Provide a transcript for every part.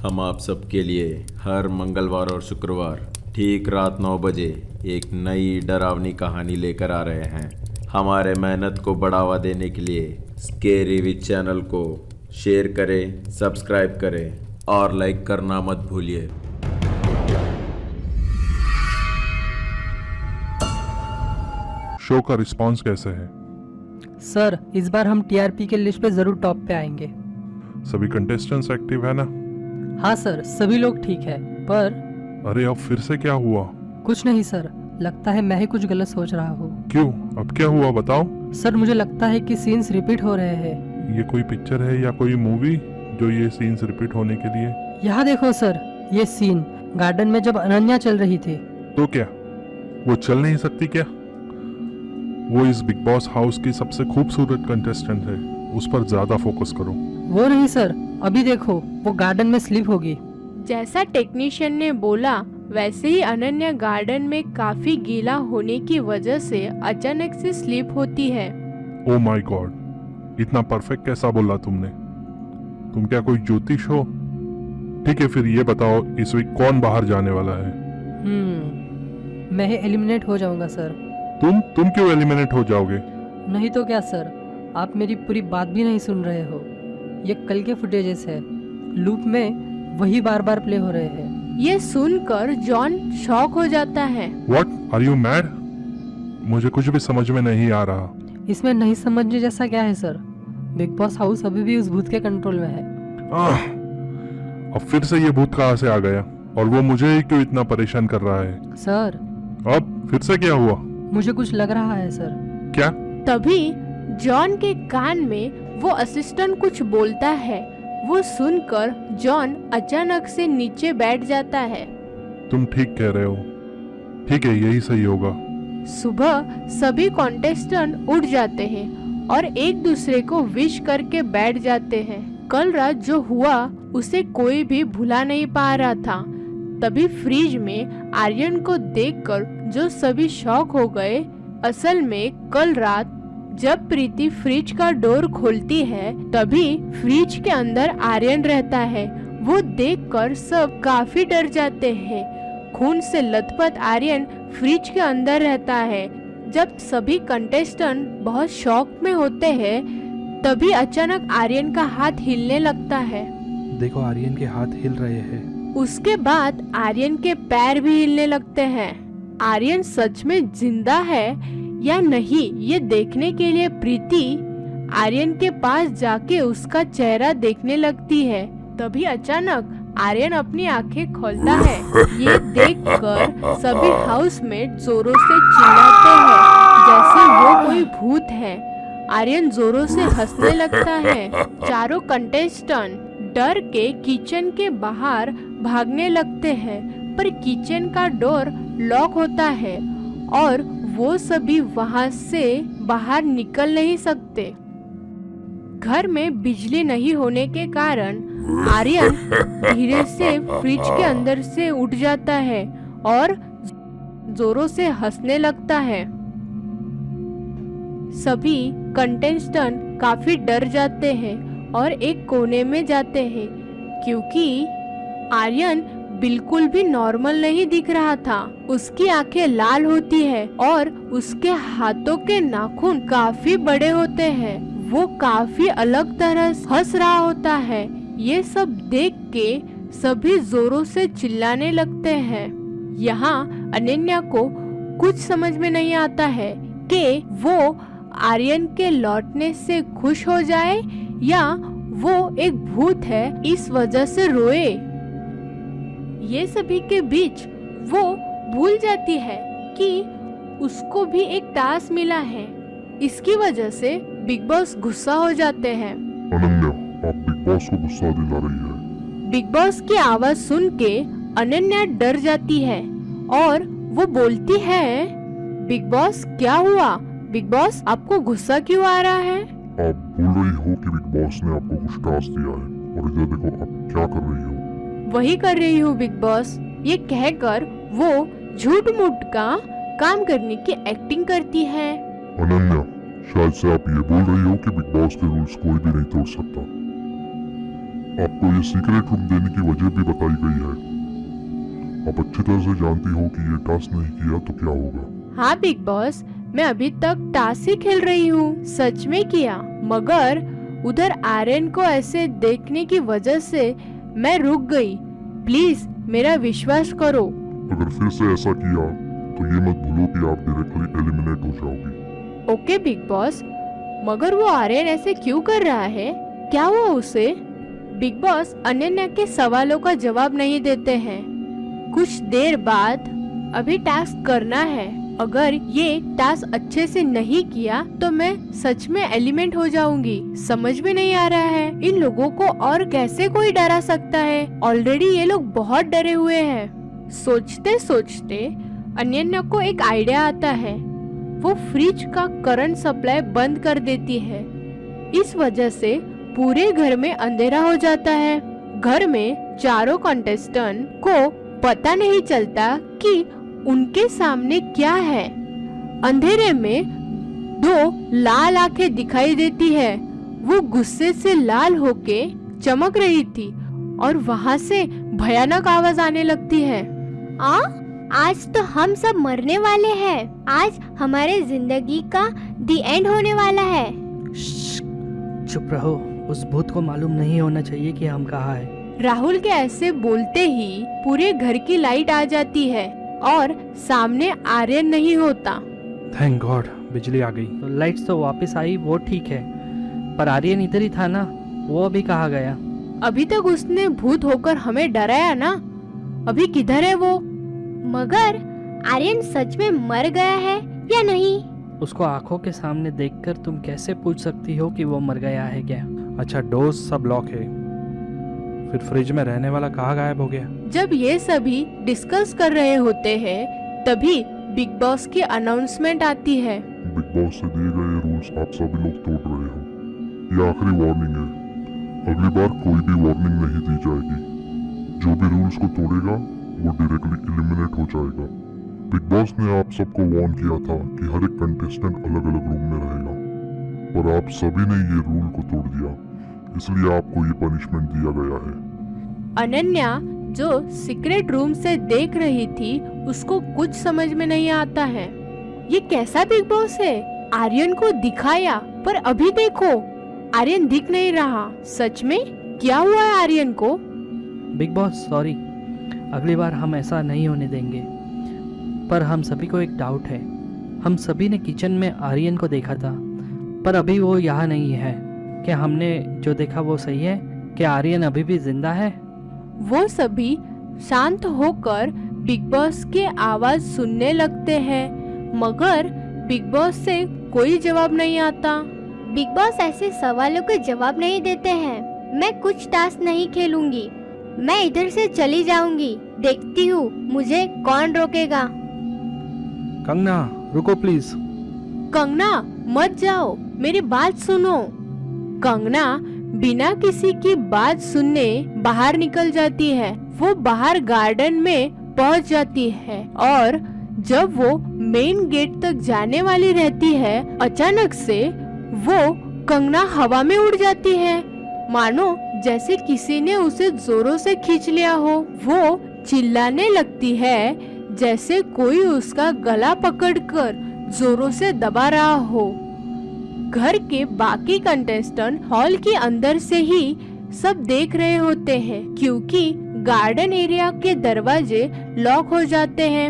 हम आप सबके लिए हर मंगलवार और शुक्रवार ठीक रात 9 बजे एक नई डरावनी कहानी लेकर आ रहे हैं। हमारे मेहनत को बढ़ावा देने के लिए स्केरी विद चैनल को शेयर करें, सब्सक्राइब करें और लाइक करना मत भूलिए। शो का रिस्पांस कैसे है? सर, इस बार हम टीआरपी के लिस्ट पे जरूर टॉप पे आएंगे। सभी कंटेस्टेंट्स एक्टिव है ना? हाँ सर, सभी लोग ठीक है, पर अरे अब फिर से क्या हुआ? कुछ नहीं सर, लगता है मैं ही कुछ गलत सोच रहा हूँ। क्यों? अब क्या हुआ बताओ। सर, मुझे लगता है कि सीन्स रिपीट हो रहे हैं। ये कोई पिक्चर है या कोई मूवी जो ये सीन्स रिपीट होने के लिए? यहाँ देखो सर, ये सीन गार्डन में जब अनन्या चल रही थी। तो क्या वो चल नहीं सकती क्या? वो इस बिग बॉस हाउस की सबसे खूबसूरत कंटेस्टेंट है, उस पर ज्यादा फोकस करो। वो नहीं सर, अभी देखो वो गार्डन में स्लिप होगी। जैसा टेक्नीशियन ने बोला वैसे ही अनन्या गार्डन में काफी गीला होने की वजह से अचानक से स्लिप होती है। ओ माय गॉड, इतना परफेक्ट कैसा बोला तुमने? तुम क्या कोई ज्योतिष हो? ठीक है, फिर ये बताओ इस वीक कौन बाहर जाने वाला है? मैं ही एलिमिनेट हो जाऊंगा सर। तुम क्यों एलिमिनेट हो जाओगे? नहीं तो क्या सर, आप मेरी पूरी बात भी नहीं सुन रहे हो। ये कल के फुटेजेस है, लूप में वही बार बार प्ले हो रहे हैं। ये सुनकर जॉन शॉक हो जाता है। What? Are you mad? मुझे कुछ भी समझ में नहीं आ रहा। इसमें नहीं समझने जैसा क्या है सर? बिग बॉस हाउस अभी भी उस भूत के कंट्रोल में है। अब फिर से ये भूत कहाँ से आ गया और वो मुझे ही क्यों इतना परेशान कर रहा है? सर, अब फिर से क्या हुआ? मुझे कुछ लग रहा है सर। क्या? तभी जॉन के कान में वो असिस्टेंट कुछ बोलता है। वो सुनकर जॉन अचानक से नीचे बैठ जाता है। तुम ठीक कह रहे हो। ठीक है, यही सही होगा। सुबह सभी कॉन्टेस्टेंट उठ जाते हैं और एक दूसरे को विश करके बैठ जाते हैं। कल रात जो हुआ उसे कोई भी भुला नहीं पा रहा था। तभी फ्रिज में आर्यन को देखकर जो सभी शॉक हो गए। असल में कल रात जब प्रीति फ्रिज का डोर खोलती है तभी फ्रिज के अंदर आर्यन रहता है। वो देखकर सब काफी डर जाते हैं। खून से लथपथ आर्यन फ्रिज के अंदर रहता है। जब सभी कंटेस्टेंट बहुत शॉक में होते हैं तभी अचानक आर्यन का हाथ हिलने लगता है। देखो, आर्यन के हाथ हिल रहे हैं। उसके बाद आर्यन के पैर भी हिलने लगते हैं। आर्यन सच में जिंदा है या नहीं ये देखने के लिए प्रीति आर्यन के पास जाके उसका चेहरा देखने लगती है। तभी अचानक आर्यन अपनी आंखें खोलता है। ये देखकर सभी हाउसमेट जोरों से चिल्लाते हैं जैसे वो कोई भूत है। आर्यन जोरों से हंसने लगता है। चारों कंटेस्टेंट डर के किचन के बाहर भागने लगते हैं, पर किचन का डोर लॉक होता है और वो सभी वहां से बाहर निकल नहीं सकते। घर में बिजली नहीं होने के कारण आर्यन धीरे से फ्रिज के अंदर से उठ जाता है और जोरों से हंसने लगता है। सभी कंटेस्टेंट काफी डर जाते हैं और एक कोने में जाते हैं क्योंकि आर्यन बिल्कुल भी नॉर्मल नहीं दिख रहा था। उसकी आंखें लाल होती है और उसके हाथों के नाखून काफी बड़े होते हैं। वो काफी अलग तरह से हंस रहा होता है। ये सब देख के सभी जोरों से चिल्लाने लगते हैं। यहाँ अनन्या को कुछ समझ में नहीं आता है कि वो आर्यन के लौटने से खुश हो जाए या वो एक भूत है इस वजह से रोए। ये सभी के बीच वो भूल जाती है कि उसको भी एक टास्क मिला है। इसकी वजह से बिग बॉस गुस्सा हो जाते हैं। अनन्या, आप बिग बॉस को गुस्सा दिला रही है। बिग बॉस की आवाज सुन के अनन्या डर जाती है और वो बोलती है, बिग बॉस क्या हुआ? बिग बॉस आपको गुस्सा क्यों आ रहा है? आप बोल रही हो कि बिग बॉस ने आपको कुछ टास्क दिया है और इधर देखो आप क्या कर रही हो। वही कर रही हूँ बिग बॉस। ये कहकर वो झूठ मूठ का काम करने की एक्टिंग करती है। अनन्या, शायद से आप ये बोल रही हो कि बिग बॉस के रूल्स कोई भी नहीं तोड़ सकता। आपको ये सीक्रेट रूम देने की वजह भी बताई गई है। आप अच्छी तरह से जानती हो कि ये टास्क नहीं किया तो क्या होगा। हाँ बिग बॉस, मैं अभी तक टास्क ही खेल रही हूँ, सच में किया, मगर उधर आर्यन को ऐसे देखने की वजह से मैं रुक गई। प्लीज मेरा विश्वास करो। अगर फिर से ऐसा किया तो ये मत भूलो कि आप डायरेक्टली एलिमिनेट हो जाओगी। ओके बिग बॉस, मगर वो आर्यन ऐसे क्यों कर रहा है? क्या हुआ उसे? बिग बॉस अनन्या के सवालों का जवाब नहीं देते हैं। कुछ देर बाद अभी टास्क करना है। अगर ये टास्क अच्छे से नहीं किया तो मैं सच में एलिमेंट हो जाऊंगी। समझ में नहीं आ रहा है इन लोगों को और कैसे कोई डरा सकता है। ऑलरेडी ये लोग बहुत डरे हुए हैं। सोचते सोचते अनन्या को एक आइडिया आता है। वो फ्रिज का करंट सप्लाई बंद कर देती है। इस वजह से पूरे घर में अंधेरा हो जाता है। घर में चारों कंटेस्टेंट को पता नहीं चलता कि उनके सामने क्या है। अंधेरे में दो लाल आंखें दिखाई देती है। वो गुस्से से लाल होके चमक रही थी और वहाँ से भयानक आवाज आने लगती है। आज तो हम सब मरने वाले हैं। आज हमारे जिंदगी का दी एंड होने वाला है। चुप रहो, उस भूत को मालूम नहीं होना चाहिए कि हम कहाँ हैं। राहुल के ऐसे बोलते ही पूरे घर की लाइट आ जाती है और सामने आर्यन नहीं होता। थैंक गॉड, बिजली आ गई। तो लाइट्स तो वापस आई, वो ठीक है, पर आर्यन इधर ही था ना, वो अभी कहाँ गया? अभी तक उसने भूत होकर हमें डराया ना, अभी किधर है वो? मगर आर्यन सच में मर गया है या नहीं? उसको आंखों के सामने देखकर तुम कैसे पूछ सकती हो कि वो मर गया है क्या? अच्छा, डोर्स सब लॉक है, फिर फ्रिज में रहने वाला कहाँ गायब हो गया? जब ये सभी डिस्कस कर रहे होते हैं तभी बिग बॉस की अनाउंसमेंट आती है। बिग बॉस से दिए गए रूल्स आप सभी लोग तोड़ रहे हो। ये आखिरी वार्निंग है। अगली बार कोई भी वार्निंग नहीं दी जाएगी। जो भी रूल्स को तोड़ेगा वो डायरेक्टली एलिमिनेट हो जाएगा। बिग बॉस ने आप सबको वार्न किया था कि हर एक कंटेस्टेंट अलग अलग रूम में रहेगा, पर आप सभी ने ये रूल को तोड़ दिया, इसलिए आपको ये पनिशमेंट दिया गया है। अनन्या जो सीक्रेट रूम से देख रही थी उसको कुछ समझ में नहीं आता है। ये कैसा बिग बॉस है? आर्यन को दिखाया पर अभी देखो आर्यन दिख नहीं रहा। सच में क्या हुआ है आर्यन को? बिग बॉस सॉरी, अगली बार हम ऐसा नहीं होने देंगे। पर हम सभी को एक डाउट है। हम सभी ने किचन में आर्यन को देखा था, पर अभी वो यहाँ नहीं है। क्या हमने जो देखा वो सही है? क्या आर्यन अभी भी जिंदा है? वो सभी शांत होकर बिग बॉस की आवाज सुनने लगते हैं, मगर बिग बॉस से कोई जवाब नहीं आता। बिग बॉस ऐसे सवालों के जवाब नहीं देते हैं। मैं कुछ टास्क नहीं खेलूंगी, मैं इधर से चली जाऊंगी। देखती हूँ मुझे कौन रोकेगा। कंगना रुको प्लीज। कंगना मत जाओ, मेरी बात सुनो। कंगना बिना किसी की बात सुनने बाहर निकल जाती है। वो बाहर गार्डन में पहुंच जाती है और जब वो मेन गेट तक जाने वाली रहती है, अचानक से वो कंगना हवा में उड़ जाती है, मानो जैसे किसी ने उसे जोरों से खींच लिया हो। वो चिल्लाने लगती है जैसे कोई उसका गला पकड़कर जोरों से दबा रहा हो। घर के बाकी कंटेस्टेंट हॉल के अंदर से ही सब देख रहे होते हैं, क्योंकि गार्डन एरिया के दरवाजे लॉक हो जाते हैं।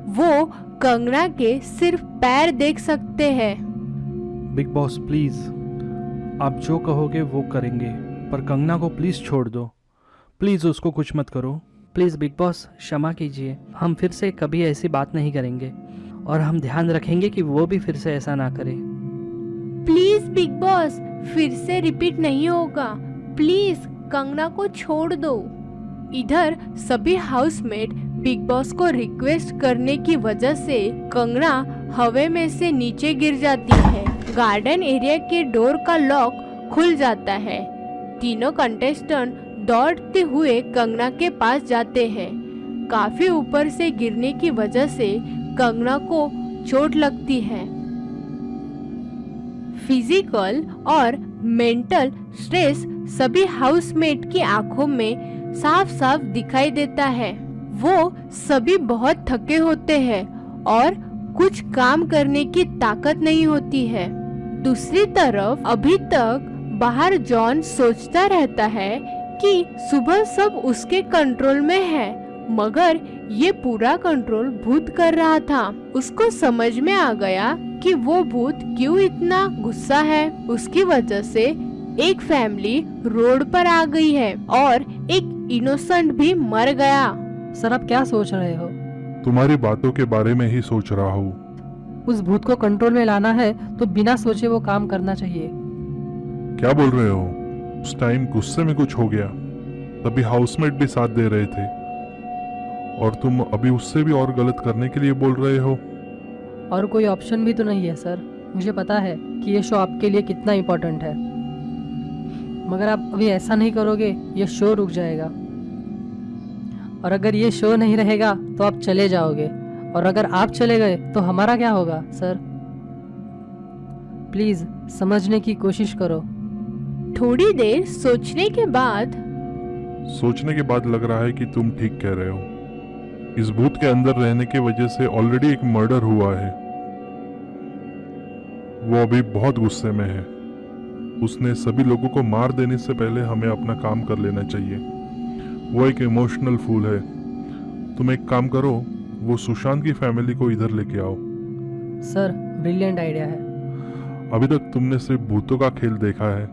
वो कंगना के सिर्फ पैर देख सकते हैं। बिग बॉस प्लीज, आप जो कहोगे वो करेंगे, पर कंगना को प्लीज छोड़ दो। प्लीज उसको कुछ मत करो। प्लीज बिग बॉस क्षमा कीजिए, हम फिर से कभी ऐसी बात नहीं करेंगे और हम ध्यान रखेंगे कि वो भी फिर से ऐसा ना करे। प्लीज बिग बॉस, फिर से रिपीट नहीं होगा। प्लीज कंगना को छोड़ दो। इधर सभी हाउसमेट बिग बॉस को रिक्वेस्ट करने की वजह से कंगना हवा में से नीचे गिर जाती है। गार्डन एरिया के डोर का लॉक खुल जाता है। तीनों कंटेस्टेंट दौड़ते हुए कंगना के पास जाते हैं। काफी ऊपर से गिरने की वजह से कंगना को चोट लगती है। फिजिकल और मेंटल स्ट्रेस सभी हाउसमेट की आंखों में साफ साफ दिखाई देता है। वो सभी बहुत थके होते हैं और कुछ काम करने की ताकत नहीं होती है। दूसरी तरफ अभी तक बाहर जॉन सोचता रहता है कि सुबह सब उसके कंट्रोल में है, मगर ये पूरा कंट्रोल भूत कर रहा था। उसको समझ में आ गया कि वो भूत क्यों इतना गुस्सा है। उसकी वजह से एक फैमिली रोड पर आ गई है और एक इनोसेंट भी मर गया। सर आप क्या सोच रहे हो? तुम्हारी बातों के बारे में ही सोच रहा हूँ। उस भूत को कंट्रोल में लाना है तो बिना सोचे वो काम करना चाहिए। क्या बोल रहे हो? उस टाइम गुस्से में कुछ हो गया, तभी हाउसमेट भी साथ दे रहे थे, और तुम अभी उससे भी और गलत करने के लिए बोल रहे हो। और कोई ऑप्शन भी तो नहीं है सर। मुझे पता है कि ये शो आपके लिए कितना इम्पोर्टेंट है, मगर आप अभी ऐसा नहीं करोगे ये शो रुक जाएगा, और अगर ये शो नहीं रहेगा तो आप चले जाओगे, और अगर आप चले गए तो हमारा क्या होगा सर? प्लीज समझने की कोशिश करो। थोड़ी देर सोचने के बाद लग रहा है कि तुम ठीक कह रहे हो। इस भूत के अंदर रहने की वजह से ऑलरेडी एक मर्डर हुआ है। वो अभी बहुत गुस्से में है। उसने सभी लोगों को मार देने से पहले हमें अपना काम कर लेना चाहिए। वो एक इमोशनल फूल है। तुम एक काम करो, वो सुशांत की फैमिली को इधर लेके आओ। सर ब्रिलियंट आइडिया है। अभी तक तुमने सिर्फ भूतों का खेल देखा है,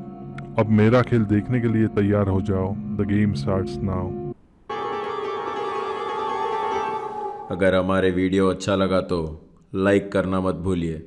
अब मेरा खेल देखने के लिए तैयार हो जाओ। The game starts now. अगर हमारे वीडियो अच्छा लगा तो लाइक करना मत भूलिए।